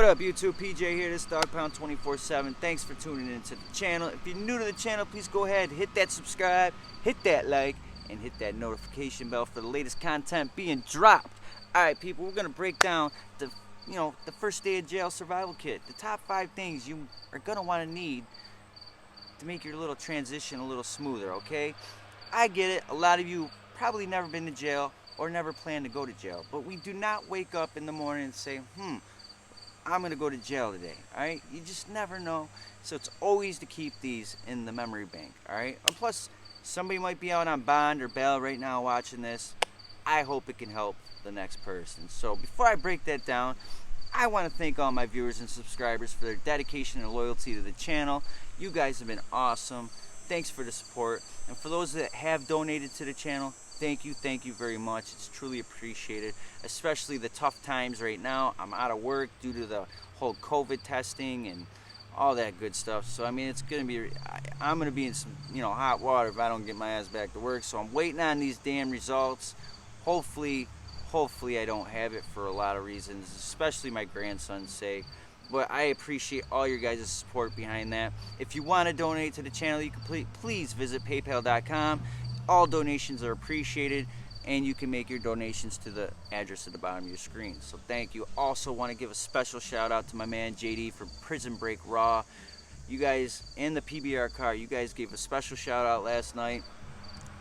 up, YouTube? PJ here, this Dog Pound 24/7. Thanks for tuning into the channel. If you're new to the channel, please go ahead, hit that subscribe, hit that like, and hit that notification bell for the latest content being dropped. Alright, people, we're gonna break down the first day of jail survival kit. The top 5 things you are gonna want to need to make your little transition a little smoother, okay? I get it, a lot of you probably never been to jail or never plan to go to jail, but we do not wake up in the morning and say, I'm gonna go to jail today. Alright, you just never know, so it's always to keep these in the memory bank. Alright, and plus somebody might be out on bond or bail right now watching this. I hope it can help the next person. So before I break that down, I want to thank all my viewers and subscribers for their dedication and loyalty to the channel. You guys have been awesome. Thanks for the support. And for those that have donated to the channel, thank you very much. It's truly appreciated, especially the tough times right now. I'm out of work due to the whole COVID testing and all that good stuff. So I mean, it's gonna be, I'm gonna be in some hot water if I don't get my ass back to work. So I'm waiting on these damn results. Hopefully I don't have it for a lot of reasons, especially my grandson's sake. But I appreciate all your guys' support behind that. If you want to donate to the channel, you can please visit paypal.com. All donations are appreciated, and you can make your donations to the address at the bottom of your screen. So thank you. Also want to give a special shout out to my man JD from Prison Break Raw. You guys, and the PBR car, you guys gave a special shout out last night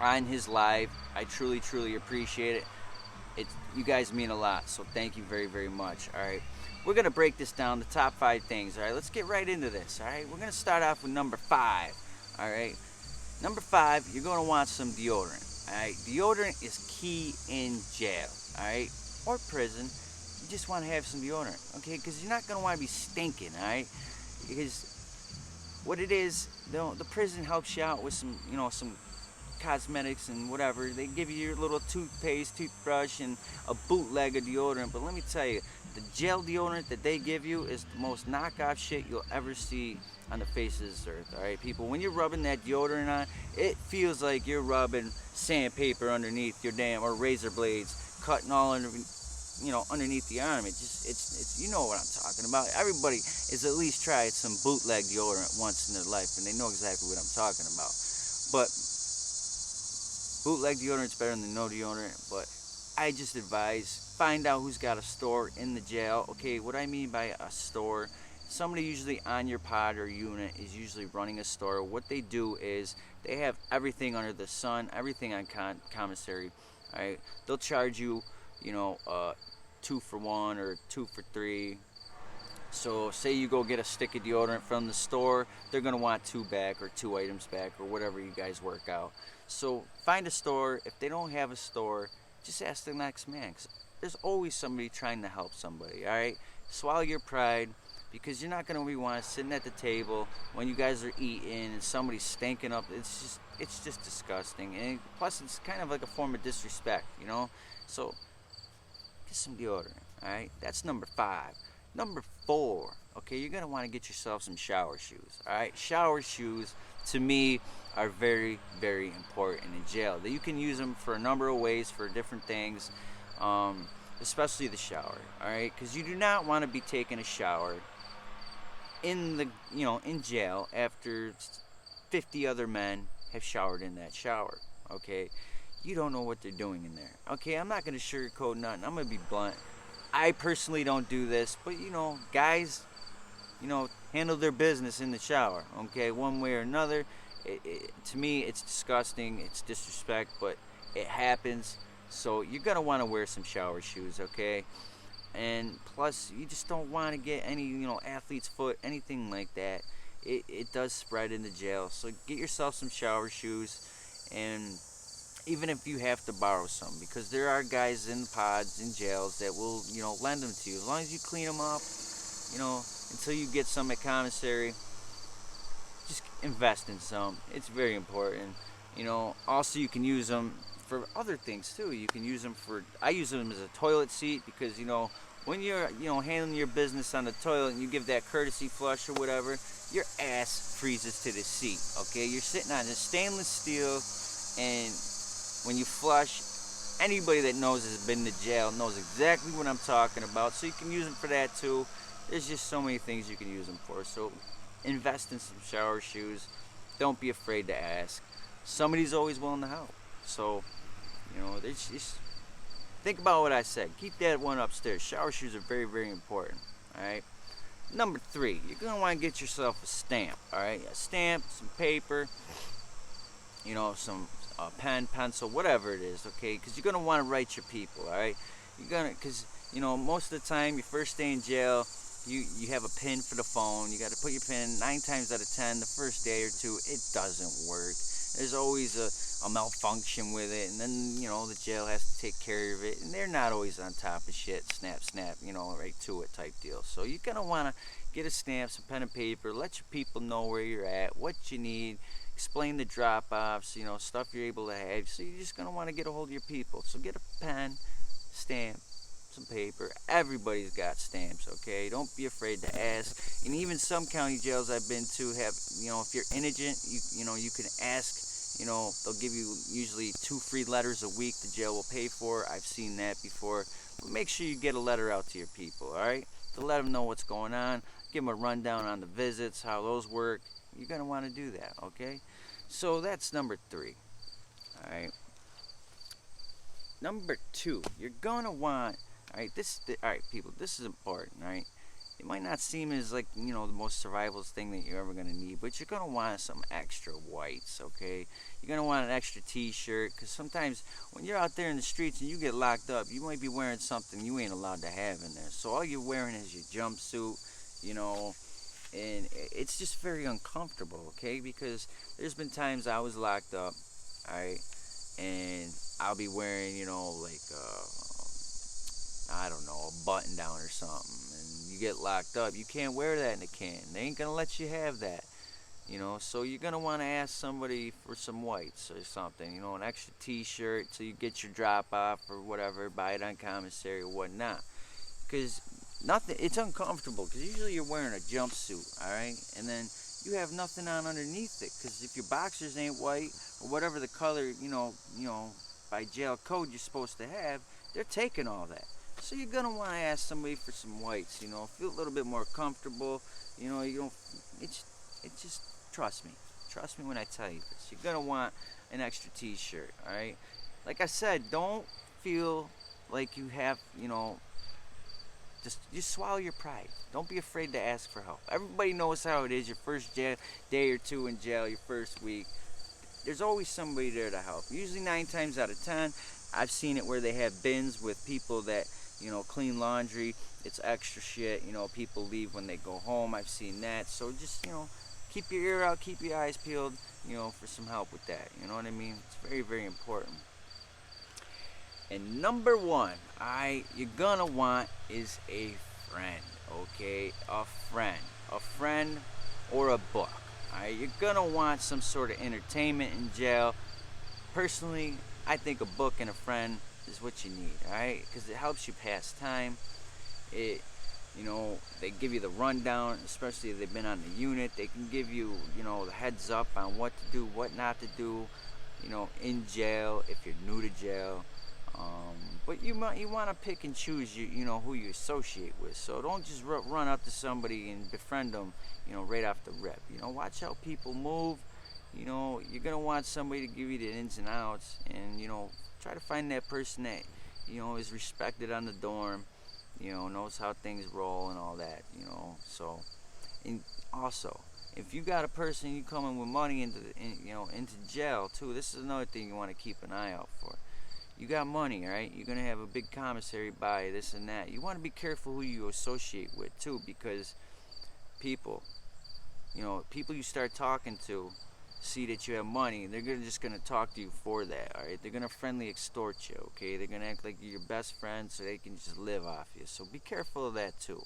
on his live. I truly appreciate it. You guys mean a lot, so thank you very much. Alright, we're gonna break this down, the top 5 things. Alright, let's get right into this. Alright, we're gonna start off with number 5. Alright, number 5, you're gonna want some deodorant. Alright, deodorant is key in jail, alright, or prison. You just want to have some deodorant, okay, because you're not gonna want to be stinking. Alright, because what it is, the prison helps you out with some some cosmetics and whatever. They give you your little toothpaste, toothbrush, and a bootleg of deodorant. But let me tell you, the gel deodorant that they give you is the most knockoff shit you'll ever see on the face of this earth. Alright, people, when you're rubbing that deodorant on, it feels like you're rubbing sandpaper underneath your damn, or razor blades cutting all under, underneath the arm. It's you know what I'm talking about. Everybody has at least tried some bootleg deodorant once in their life, and they know exactly what I'm talking about. But bootleg deodorant's better than no deodorant. But I just advise, find out who's got a store in the jail. Okay, what I mean by a store, somebody usually on your pod or unit is usually running a store. What they do is they have everything under the sun, everything on commissary. Alright, they'll charge you 2 for 1 or 2 for 3. So say you go get a stick of deodorant from the store, they're going to want 2 back or 2 items back or whatever you guys work out. So find a store. If they don't have a store, just ask the next man, because there's always somebody trying to help somebody. Alright, swallow your pride, because you're not going to be wanting sitting at the table when you guys are eating and somebody's stinking up. It's just disgusting, and plus it's kind of like a form of disrespect, so get some deodorant. Alright, that's number 5. Number 4, okay, you're going to want to get yourself some shower shoes. Alright, shower shoes to me are very important in jail. You can use them for a number of ways for different things, especially the shower. Alright, because you do not want to be taking a shower in the in jail after 50 other men have showered in that shower. Okay, you don't know what they're doing in there. Okay, I'm not going to sugarcoat nothing. I'm going to be blunt. I personally don't do this, but guys, handle their business in the shower. Okay, one way or another. To me, it's disgusting. It's disrespect, but it happens. So you're gonna want to wear some shower shoes, okay? And plus, you just don't want to get any athlete's foot, anything like that. It does spread in the jail. So get yourself some shower shoes, and even if you have to borrow some, because there are guys in pods in jails that will lend them to you, as long as you clean them up, until you get some at commissary. Just invest in some. It's very important. Also you can use them for other things too. You can use them for, I use them as a toilet seat, because when you're handling your business on the toilet and you give that courtesy flush or whatever, your ass freezes to the seat. Okay, you're sitting on this stainless steel, and when you flush, anybody that knows has been to jail knows exactly what I'm talking about. So you can use them for that too. There's just so many things you can use them for. So invest in some shower shoes. Don't be afraid to ask. Somebody's always willing to help. So, there's just think about what I said. Keep that one upstairs. Shower shoes are very, very important. All right. Number 3, you're gonna want to get yourself a stamp. All right, a stamp, some paper, some pen, pencil, whatever it is. Okay, because you're gonna want to write your people. All right, because most of the time, your first day in jail, you have a pin for the phone. You got to put your pin. 9 times out of 10, the first day or two, it doesn't work. There's always a malfunction with it, and then the jail has to take care of it, and they're not always on top of shit. Snap, snap, right to it type deal. So you're gonna want to get a stamp, some pen and paper. Let your people know where you're at, what you need. Explain the drop-offs, stuff you're able to have. So you're just gonna want to get a hold of your people. So get a pen, stamp, some paper. Everybody's got stamps, okay? Don't be afraid to ask. And even some county jails I've been to have, if you're indigent, you can ask. They'll give you usually 2 free letters a week the jail will pay for. I've seen that before. But make sure you get a letter out to your people, all right? To let them know what's going on. Give them a rundown on the visits, how those work. You're going to want to do that, okay? So that's number 3, all right? Number 2, you're going to want, all right, people, this is important, all right? It might not seem as like, the most survivalist thing that you're ever going to need, but you're going to want some extra whites, okay? You're going to want an extra t-shirt, because sometimes when you're out there in the streets and you get locked up, you might be wearing something you ain't allowed to have in there. So all you're wearing is your jumpsuit, and it's just very uncomfortable, okay? Because there's been times I was locked up, all right, and I'll be wearing, I don't know, a button down or something, and you get locked up. You can't wear that in a can. They ain't gonna let you have that, So you're gonna want to ask somebody for some whites or something, an extra T-shirt so you get your drop off or whatever, buy it on commissary or whatnot. Because it's uncomfortable. Because usually you're wearing a jumpsuit, all right, and then you have nothing on underneath it. Because if your boxers ain't white or whatever the color, by jail code you're supposed to have, they're taking all that. So you're gonna want to ask somebody for some whites, feel a little bit more comfortable, you don't, it's just, trust me when I tell you this. You're gonna want an extra t-shirt, all right? Like I said, don't feel like you have, just swallow your pride. Don't be afraid to ask for help. Everybody knows how it is. Your first day or 2 in jail, your first week, there's always somebody there to help. Usually 9 times out of 10, I've seen it where they have bins with people that clean laundry. It's extra shit. People leave when they go home. I've seen that. So just, keep your ear out, keep your eyes peeled, for some help with that. You know what I mean? It's very, very important. And number 1, you're gonna want is a friend, okay? A friend or a book. Alright, you're gonna want some sort of entertainment in jail. Personally, I think a book and a friend is what you need, alright? Because it helps you pass time. They give you the rundown, especially if they've been on the unit. They can give you, the heads up on what to do, what not to do, in jail, if you're new to jail. But you want to pick and choose who you associate with. So don't just run up to somebody and befriend them, right off the rip. Watch how people move. You're gonna want somebody to give you the ins and outs, and try to find that person that is respected on the dorm, knows how things roll and all that. So, and also, if you got a person you coming with money into jail too, this is another thing you want to keep an eye out for. You got money, right? You're gonna have a big commissary buy this and that. You want to be careful who you associate with too, because people you start talking to see that you have money, they're just gonna talk to you for that, all right? They're gonna friendly extort you, okay? They're gonna act like you're your best friend so they can just live off you. So be careful of that too.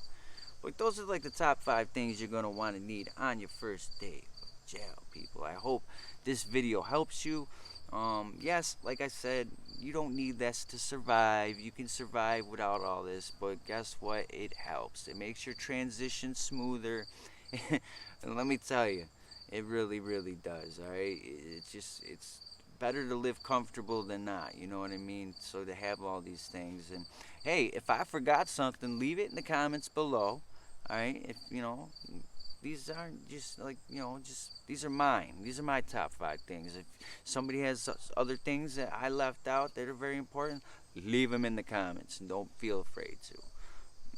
But those are like the top 5 things you're gonna want to need on your first day of jail, people. I hope this video helps you. Yes, like I said, you don't need this to survive. You can survive without all this, but guess what? It helps. It makes your transition smoother. And let me tell you, it really, really does, alright? It's better to live comfortable than not, you know what I mean? So to have all these things. And hey, if I forgot something, leave it in the comments below. All right, if you know, these aren't just like just these are mine. These are my top 5 things. If somebody has other things that I left out that are very important, leave them in the comments and don't feel afraid to.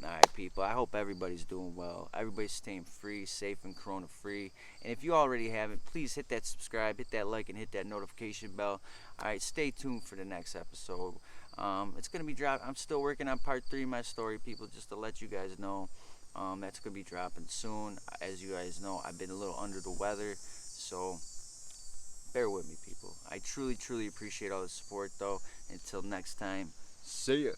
All right, people. I hope everybody's doing well. Everybody's staying free, safe, and corona free. And if you already haven't, please hit that subscribe, hit that like, and hit that notification bell. All right, stay tuned for the next episode. It's gonna be dropped. I'm still working on part 3 of my story, people. Just to let you guys know, that's gonna be dropping soon. As you guys know, I've been a little under the weather, so bear with me, people. I truly, truly appreciate all the support, though. Until next time, see ya.